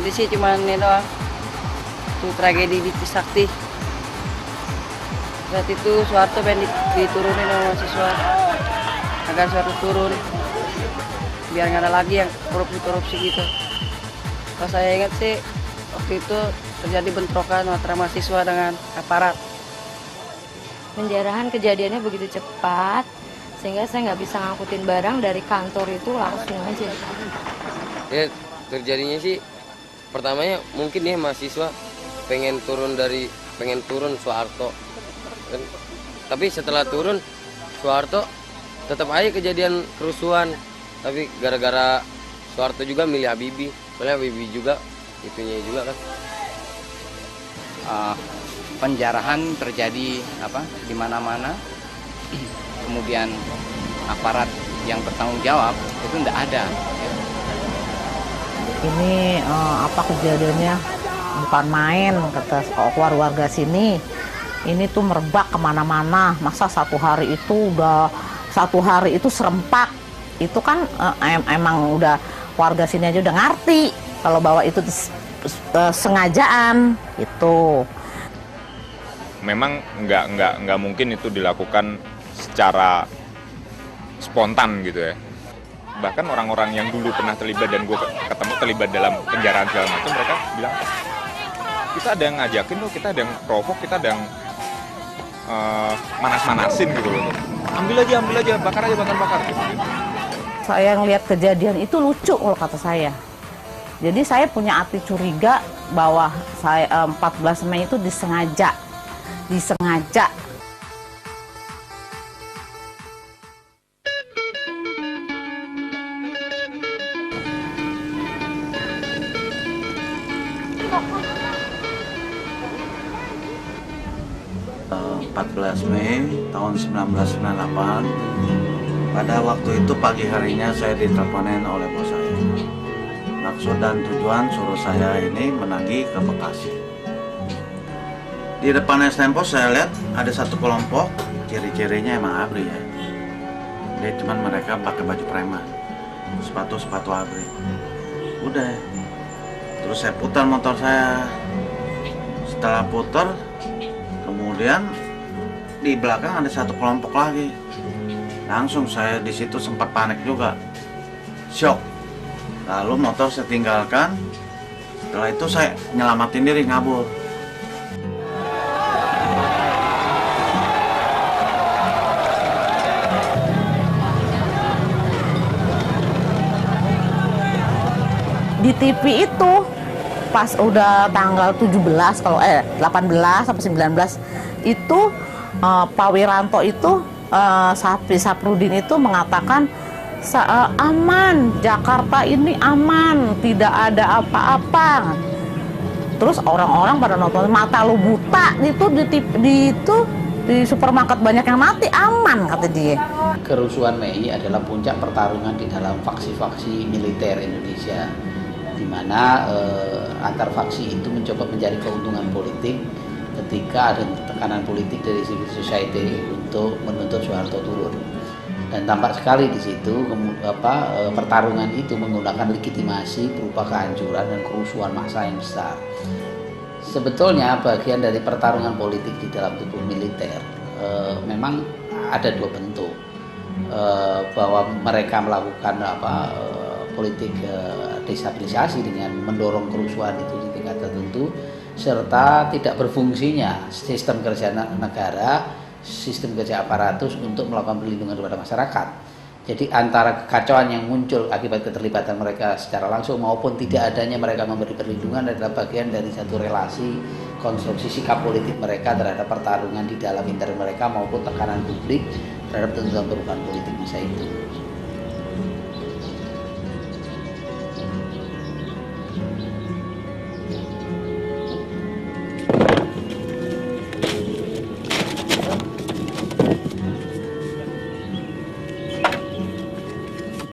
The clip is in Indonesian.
inti sih cuman ini doang. Itu tragedi di Trisakti. Saat itu Soeharto pengen diturunin sama mahasiswa agar Soeharto turun biar nggak ada lagi yang korupsi gitu. Kalau saya ingat sih waktu itu terjadi bentrokan antara mahasiswa dengan aparat. Penjarahan kejadiannya begitu cepat sehingga saya nggak bisa ngangkutin barang dari kantor itu langsung aja. Ya terjadinya sih pertamanya mungkin ya mahasiswa pengen turun Soeharto. Tapi setelah turun Soeharto tetap aja kejadian kerusuhan. Tapi gara-gara Soeharto juga milih Habibie, soalnya Habibie juga itunya juga kan. Penjarahan terjadi di mana-mana, kemudian aparat yang bertanggung jawab itu tidak ada. Ini kejadiannya bukan main, kata warga sini. Ini tuh merebak kemana-mana. Masa satu hari itu serempak. Itu kan emang udah warga sini aja udah ngerti kalau bahwa itu sengajaan itu. Memang nggak mungkin itu dilakukan secara spontan gitu ya. Bahkan orang-orang yang dulu pernah terlibat dan gue ketemu terlibat dalam penjaraan segala macam, mereka bilang kita ada yang ngajakin loh, kita ada yang provok, kita ada yang manas-manasin gitu loh. Ambil aja, bakar gitu. Saya ngelihat kejadian itu lucu kalau kata saya. Jadi saya punya hati curiga bahwa 14 Mei itu disengaja. 14 Mei tahun 1998, pada waktu itu pagi harinya saya diteleponin oleh bos saya. Maksud dan tujuan suruh saya ini menagih ke Bekasi. Di depan STM Pos saya lihat ada satu kelompok, ciri-cirinya emang ABRI ya. Dia cuman mereka pakai baju preman, sepatu ABRI. Udah, terus saya putar motor saya. Setelah putar, kemudian di belakang ada satu kelompok lagi. Langsung saya di situ sempat panik juga, shock. Lalu motor saya tinggalkan. Setelah itu saya nyelamatin diri, ngabur. Di TV itu pas udah tanggal 18 sampai 19 itu Pak Wiranto itu Saprudin itu mengatakan aman, Jakarta ini aman, tidak ada apa-apa. Terus orang-orang pada nonton, mata lu buta itu di supermarket banyak yang mati, aman kata dia. Kerusuhan Mei adalah puncak pertarungan di dalam faksi-faksi militer Indonesia, di mana antar faksi itu mencoba mencari keuntungan politik ketika ada tekanan politik dari civil society untuk menuntut Soeharto turun. Dan tampak sekali di situ pertarungan itu menggunakan legitimasi berupa kehancuran dan kerusuhan massa yang besar. Sebetulnya bagian dari pertarungan politik di dalam tubuh militer memang ada dua bentuk, bahwa mereka melakukan politik destabilisasi dengan mendorong kerusuhan itu di tingkat tertentu, serta tidak berfungsinya sistem kerja negara, sistem kerja aparatus untuk melakukan perlindungan kepada masyarakat. Jadi antara kekacauan yang muncul akibat keterlibatan mereka secara langsung maupun tidak adanya mereka memberi perlindungan adalah bagian dari satu relasi konstruksi sikap politik mereka terhadap pertarungan di dalam intern mereka maupun tekanan publik terhadap tuntutan perubahan politik masa itu.